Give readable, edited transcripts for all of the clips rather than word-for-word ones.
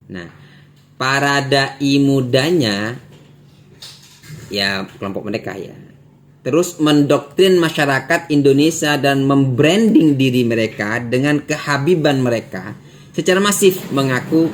Nah, para dai mudanya ya kelompok mereka ya terus mendoktrin masyarakat Indonesia dan membranding diri mereka dengan kehabiban mereka secara masif mengaku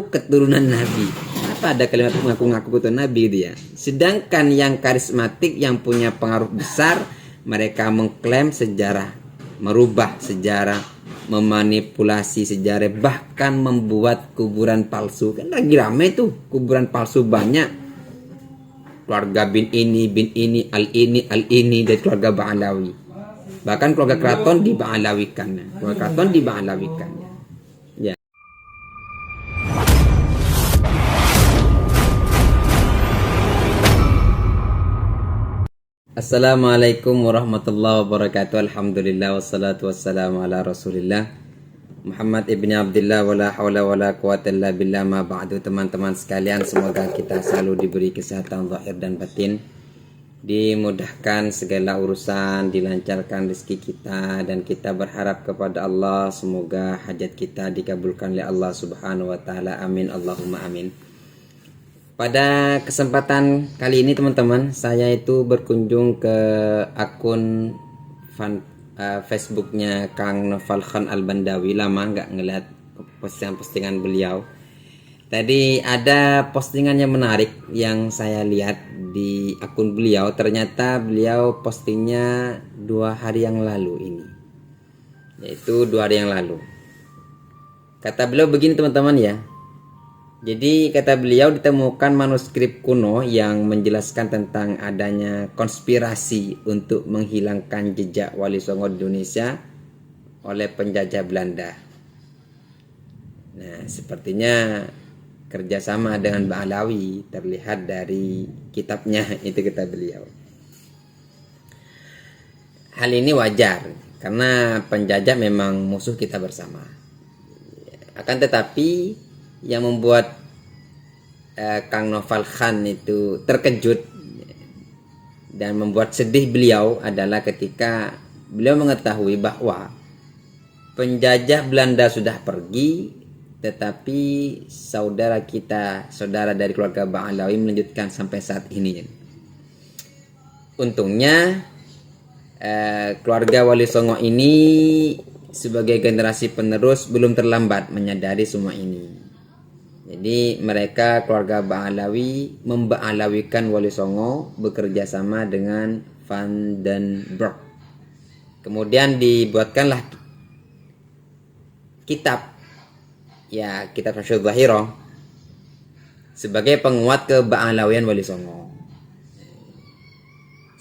keturunan Nabi. Apa ada kalimat mengaku keturunan Nabi dia? Sedangkan yang karismatik yang punya pengaruh besar mereka mengklaim sejarah, merubah sejarah, memanipulasi sejarah, bahkan membuat kuburan palsu. Kan lagi rame tuh kuburan palsu banyak. Keluarga bin ini, al ini dari keluarga Ba'alawi. Bahkan keluarga keraton diba'alawikan. Keluarga keraton diba'alawikan. Ya. Assalamualaikum warahmatullahi wabarakatuh. Alhamdulillah wassalatu wassalamu ala Rasulillah Muhammad ibni Abdullah wala hawla wala quwata illa billah ma ba'du. Teman-teman sekalian, semoga kita selalu diberi kesehatan zahir dan batin, dimudahkan segala urusan, dilancarkan rezeki kita, dan kita berharap kepada Allah semoga hajat kita dikabulkan oleh Allah Subhanahu wa taala. Amin Allahumma amin. Pada kesempatan kali ini teman-teman, saya itu berkunjung ke akun Facebooknya Kang Noval Khan Al-Bandawi. Lama nggak ngeliat postingan-postingan beliau. Tadi ada postingan yang menarik yang saya lihat di akun beliau. Ternyata beliau postingnya 2 hari yang lalu ini, yaitu 2 hari yang lalu. Kata beliau begini teman-teman ya. Jadi kata beliau ditemukan manuskrip kuno yang menjelaskan tentang adanya konspirasi untuk menghilangkan jejak Wali Songo di Indonesia oleh penjajah Belanda. Nah, sepertinya kerjasama dengan Ba'alawi terlihat dari kitabnya itu kata beliau. Hal ini wajar karena penjajah memang musuh kita bersama. Akan tetapi yang membuat Kang Noval Khan itu terkejut dan membuat sedih beliau adalah ketika beliau mengetahui bahwa penjajah Belanda sudah pergi, tetapi saudara dari keluarga Ba'alawi melanjutkan sampai saat ini. Untungnya keluarga Wali Songo ini sebagai generasi penerus belum terlambat menyadari semua ini. Jadi mereka keluarga Ba'alawi memba'alawikan Wali Songo bekerja sama dengan Van den Broek. Kemudian dibuatkanlah kitab Syamsul Zahirah sebagai penguat keba'alawian Wali Songo.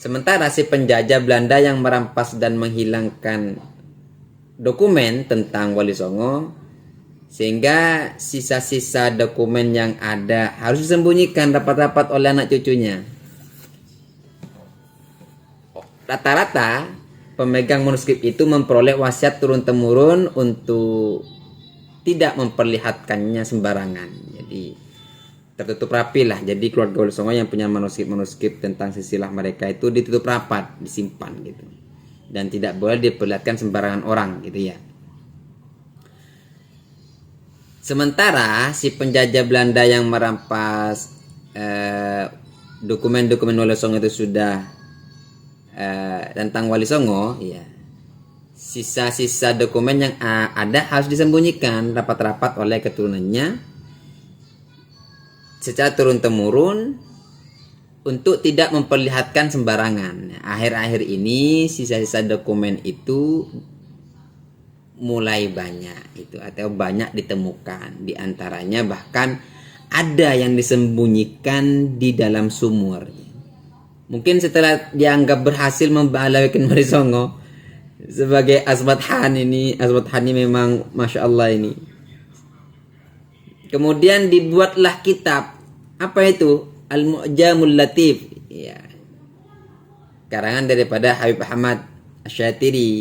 Sementara si penjajah Belanda yang merampas dan menghilangkan dokumen tentang Wali Songo, sehingga sisa-sisa dokumen yang ada harus disembunyikan rapat-rapat oleh anak cucunya. Rata-rata pemegang manuskrip itu memperoleh wasiat turun-temurun untuk tidak memperlihatkannya sembarangan. Jadi tertutup rapi lah. Jadi keluarga Wali Songo yang punya manuskrip tentang silsilah mereka itu ditutup rapat, disimpan gitu. Dan tidak boleh diperlihatkan sembarangan orang gitu ya. Sementara si penjajah Belanda yang merampas dokumen-dokumen Wali Songo itu sudah tentang Wali Songo, ya, sisa-sisa dokumen yang ada harus disembunyikan rapat-rapat oleh keturunannya secara turun-temurun untuk tidak memperlihatkan sembarangan. Akhir-akhir ini sisa-sisa dokumen itu mulai banyak atau banyak ditemukan. Di antaranya bahkan ada yang disembunyikan di dalam sumur. Mungkin setelah dianggap berhasil memba'alawikan Wali Songo sebagai Asbat Han ini memang Masya Allah ini. Kemudian dibuatlah kitab. Apa itu? Al-Mu'jamul Latif, ya, karangan daripada Habib Ahmad Asyatiri.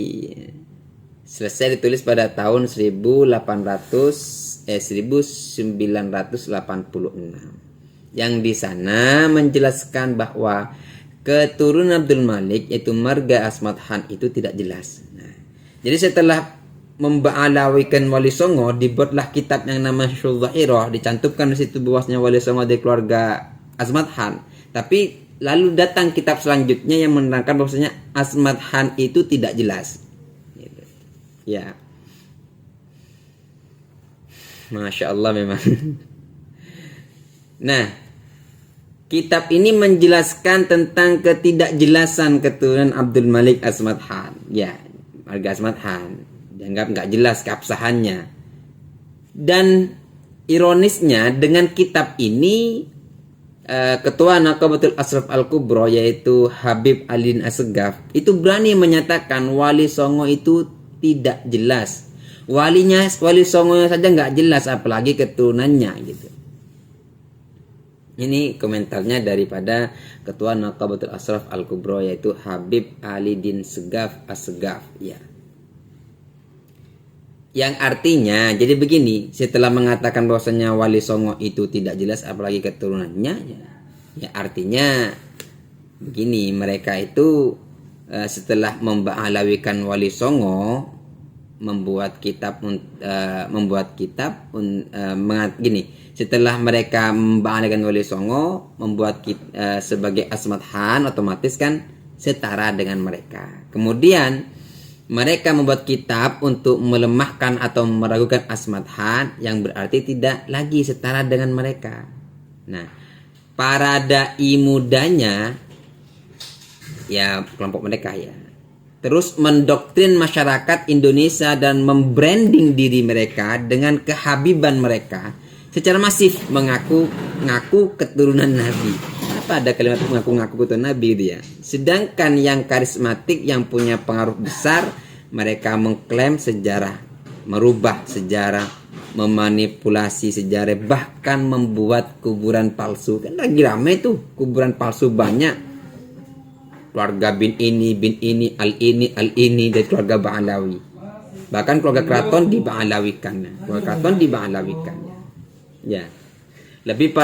Selesai ditulis pada tahun 1986 yang di sana menjelaskan bahwa keturunan Abdul Malik yaitu marga Asmat Han itu tidak jelas. Nah, jadi setelah memba'alawikan Wali Songo, dibuatlah kitab yang nama Syudzahirah, dicantumkan di situ bahwasanya Wali Songo dari keluarga Azmat Han. Tapi lalu datang kitab selanjutnya yang menerangkan bahwasanya Azmat Han itu tidak jelas. Gitu. Ya, Masya Allah memang. Nah, kitab ini menjelaskan tentang ketidakjelasan keturunan Abdul Malik Azmat Han. Ya, marga Azmat Han dianggap nggak jelas keabsahannya. Dan ironisnya dengan kitab ini Ketua Naqabatul Ashraf Al-Kubra yaitu Habib Alin Assegaf itu berani menyatakan Wali Songo itu tidak jelas. Wali Songonya saja nggak jelas, apalagi keturunannya gitu. Ini komentarnya daripada Ketua Naqabatul Ashraf Al-Kubra yaitu Habib Ali Din Segaf Assegaf ya. Yang artinya jadi begini, setelah mengatakan bahwasanya Wali Songo itu tidak jelas apalagi keturunannya ya artinya begini, mereka itu setelah memba'alawikan Wali Songo membuat kitab gini, setelah mereka memba'alawikan Wali Songo membuat sebagai Azmat Han, otomatis kan setara dengan mereka. Kemudian mereka membuat kitab untuk melemahkan atau meragukan Azmat Han, yang berarti tidak lagi setara dengan mereka. Nah, para dai mudanya ya kelompok mereka ya terus mendoktrin masyarakat Indonesia dan membranding diri mereka dengan kehabiban mereka secara masif, mengaku keturunan Nabi. Apa ada kalimat mengaku keturunan Nabi dia? Sedangkan yang karismatik, yang punya pengaruh besar, mereka mengklaim sejarah, merubah sejarah, memanipulasi sejarah, bahkan membuat kuburan palsu. Kan lagi rame tuh kuburan palsu banyak. Keluarga bin ini, al ini dari keluarga Ba'alawi. Bahkan keluarga keraton diba'alawikan. Ya. Lebih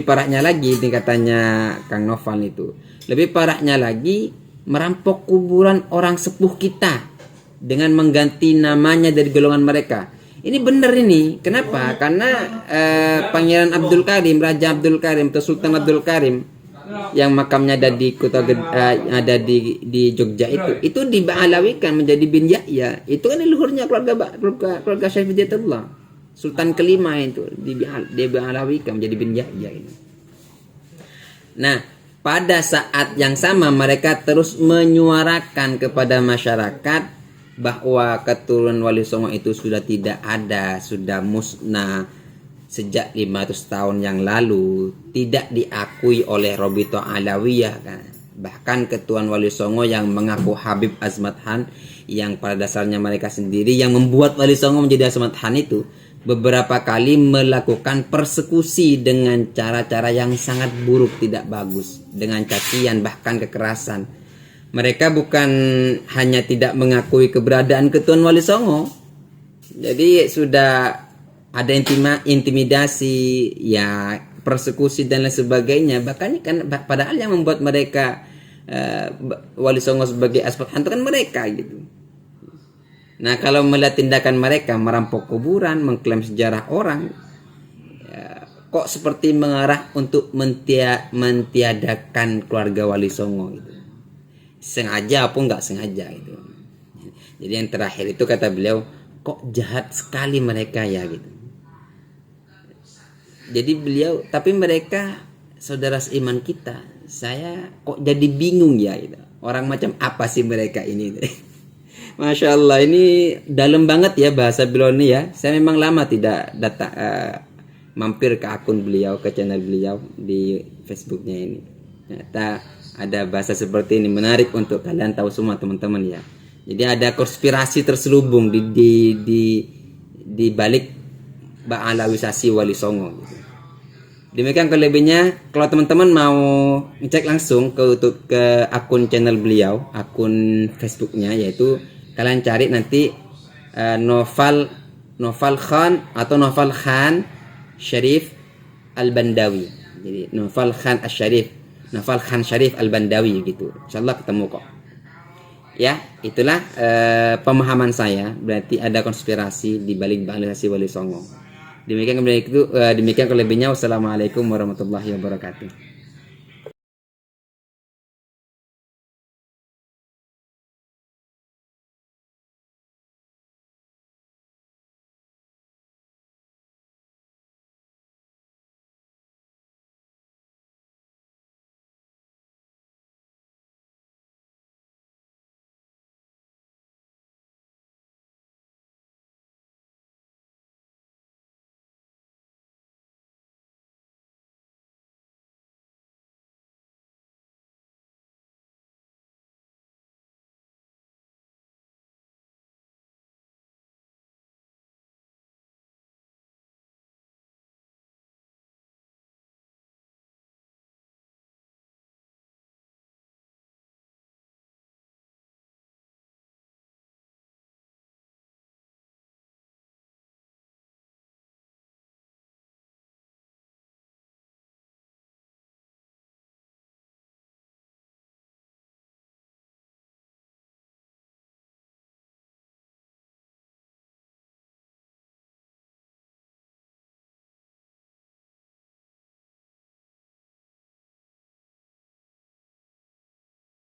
parahnya lagi ini katanya Kang Noval itu. Lebih parahnya lagi merampok kuburan orang sepuh kita dengan mengganti namanya dari golongan mereka. Ini benar ini. Kenapa? Karena Pangeran Abdul Karim, Raja Abdul Karim atau Sultan Abdul Karim yang makamnya ada di ada di Jogja itu diba'alawikan menjadi bin Yahya. Itu kan leluhurnya keluarga Syekh Hidayatullah. Sultan kelima itu diba'alawikan menjadi bin Yahya ini. Nah, pada saat yang sama mereka terus menyuarakan kepada masyarakat bahwa keturunan Wali Songo itu sudah tidak ada, sudah musnah sejak 500 tahun yang lalu, tidak diakui oleh Robito Alawiyah kan. Bahkan ketuaan Wali Songo yang mengaku Habib Azmat Han, yang pada dasarnya mereka sendiri yang membuat Wali Songo menjadi Azmat Han itu, beberapa kali melakukan persekusi dengan cara-cara yang sangat buruk, tidak bagus, dengan cacian bahkan kekerasan. Mereka bukan hanya tidak mengakui keberadaan ketuaan Wali Songo, jadi sudah ada intimidasi, ya persekusi dan lain sebagainya. Bahkan kan padahal yang membuat mereka Wali Songo sebagai Azmat Han itu kan mereka gitu. Nah, kalau melihat tindakan mereka merampok kuburan, mengklaim sejarah orang, ya, kok seperti mengarah untuk mentiadakan keluarga Wali Songo gitu. Sengaja apa nggak sengaja itu. Jadi yang terakhir itu kata beliau, kok jahat sekali mereka ya gitu. Jadi beliau, tapi mereka saudara seiman kita, saya kok jadi bingung ya gitu. Orang macam apa sih mereka ini? Masya Allah, ini dalam banget ya bahasa beliau ini ya. Saya memang lama tidak mampir ke akun beliau, ke channel beliau di Facebooknya ini. Ternyata ada bahasa seperti ini, menarik untuk kalian tahu semua teman-teman ya. Jadi ada konspirasi terselubung di balik ba'alawisasi Wali Songo. Demikian kelebihnya. Kalau teman-teman mau ngecek langsung ke akun channel beliau, akun Facebooknya, yaitu kalian cari nanti Noval Khan atau Noval Khan Syarif Al-Bandawi. Jadi Noval Khan Syarif Al-Bandawi gitu. Insyaallah ketemu kok. Ya, itulah pemahaman saya. Berarti ada konspirasi di balik banalisasi Wali Songo. Demikian kemudian itu demikian kelebihnya. Wassalamualaikum warahmatullahi wabarakatuh.